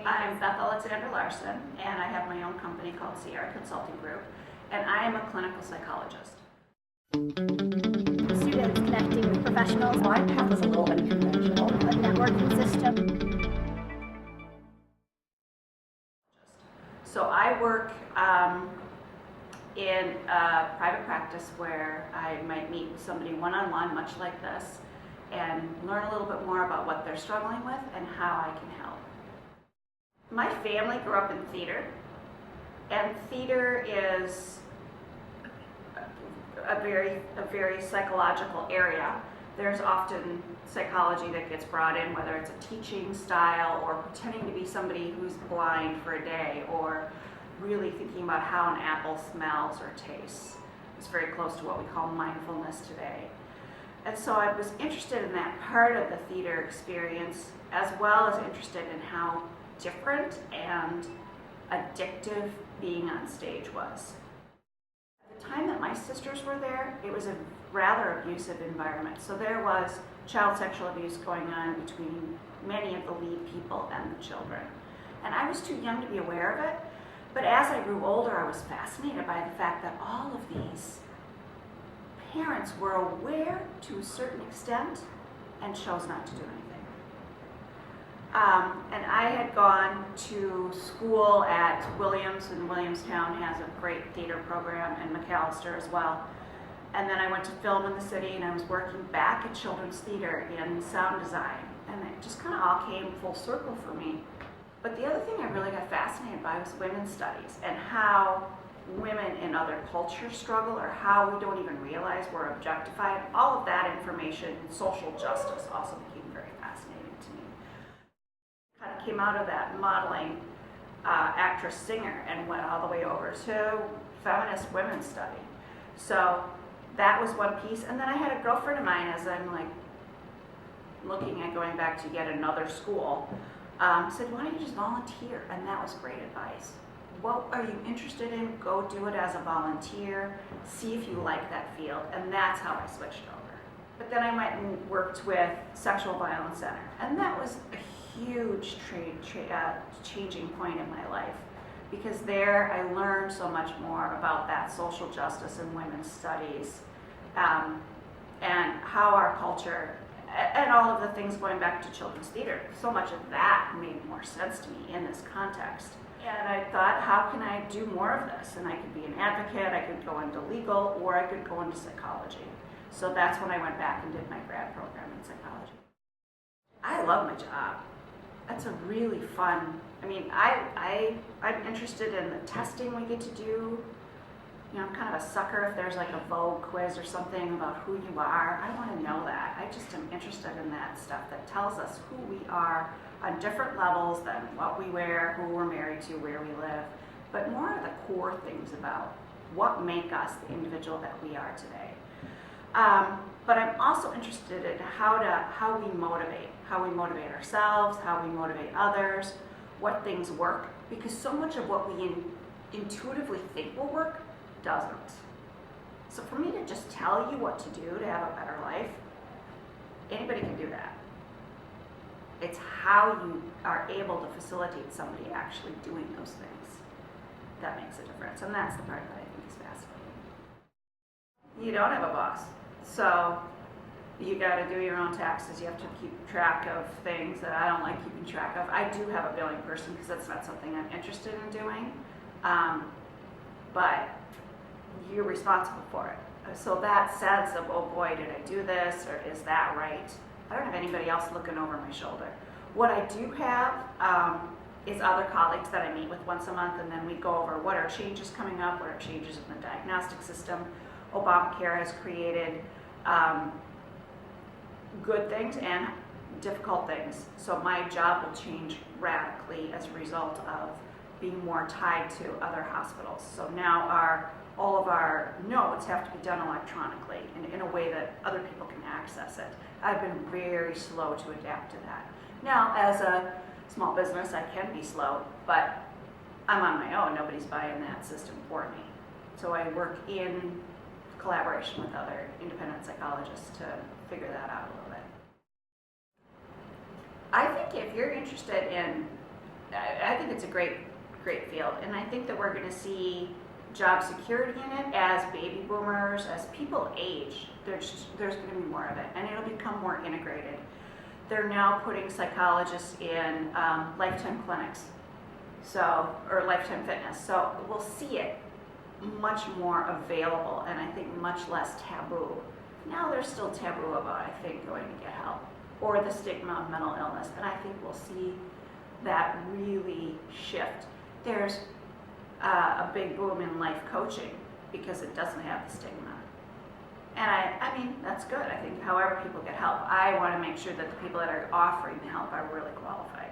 I'm Beth Larson, and I have my own company called Sierra Consulting Group, and I am a clinical psychologist. Students connecting with professionals. My path is a little unconventional. A networking system. So I work in a private practice where I might meet with somebody one-on-one, much like this, and learn a little bit more about what they're struggling with and how I can help. My family grew up in theater, and theater is a very psychological area. There's often psychology that gets brought in, whether it's a teaching style or pretending to be somebody who's blind for a day, or really thinking about how an apple smells or tastes. It's very close to what we call mindfulness today. And so I was interested in that part of the theater experience, as well as interested in how different and addictive being on stage was. At the time that my sisters were there, it was a rather abusive environment. So there was child sexual abuse going on between many of the lead people and the children. And I was too young to be aware of it, but as I grew older, I was fascinated by the fact that all of these parents were aware to a certain extent and chose not to do anything. And I had gone to school at Williams, and Williamstown has a great theater program, and McAllister as well. And then I went to film in the city, and I was working back at children's theater in sound design. And it just kind of all came full circle for me. But the other thing I really got fascinated by was women's studies and how women in other cultures struggle, or how we don't even realize we're objectified. All of that information, social justice, also became very fascinating to me. Kind of came out of that modeling actress singer and went all the way over to feminist women's study. So that was one piece. And then I had a girlfriend of mine, as I'm like looking at going back to yet another school, said, why don't you just volunteer? And that was great advice. What are you interested in? Go do it as a volunteer. See if you like that field. And that's how I switched over. But then I went and worked with Sexual Violence Center. And that was a huge changing point in my life. Because there I learned so much more about that social justice and women's studies, and how our culture, and all of the things going back to children's theater, so much of that made more sense to me in this context. And I thought, how can I do more of this? And I could be an advocate, I could go into legal, or I could go into psychology. So that's when I went back and did my grad program in psychology. I love my job. That's a really fun, I mean, I'm interested in the testing we get to do. You know, I'm kind of a sucker if there's like a Vogue quiz or something about who you are. I want to know that. I just am interested in that stuff that tells us who we are on different levels than what we wear, who we're married to, where we live, but more of the core things about what make us the individual that we are today. But I'm also interested in how we motivate ourselves, how we motivate others, what things work, because so much of what we intuitively think will work doesn't. So for me to just tell you what to do to have a better life, anybody can do that. It's how you are able to facilitate somebody actually doing those things that makes a difference, and that's the part that I think is fascinating. You don't have a boss, so you got to do your own taxes. You have to keep track of things that I don't like keeping track of. I do have a billing person because that's not something I'm interested in doing, but you're responsible for it. So that sense of, oh boy, did I do this, or is that right? I don't have anybody else looking over my shoulder. What I do have is other colleagues that I meet with once a month, and then we go over what are changes coming up, what are changes in the diagnostic system. Obamacare has created good things and difficult things. So my job will change radically as a result of being more tied to other hospitals. So now all of our notes have to be done electronically in a way that other people can access it. I've been very slow to adapt to that. Now, as a small business, I can be slow, but I'm on my own. Nobody's buying that system for me. So I work in collaboration with other independent psychologists to figure that out a little bit. I think if you're interested in I think it's a great field, and I think that we're going to see job security in it as baby boomers, as people age. There's going to be more of it, and it'll become more integrated. They're now putting psychologists in lifetime clinics, or lifetime fitness. So we'll see it much more available, and I think much less taboo. Now there's still taboo about, I think, going to get help, or the stigma of mental illness, and I think we'll see that really shift. There's a big boom in life coaching because it doesn't have the stigma. And I mean, that's good. I think however people get help, I want to make sure that the people that are offering the help are really qualified.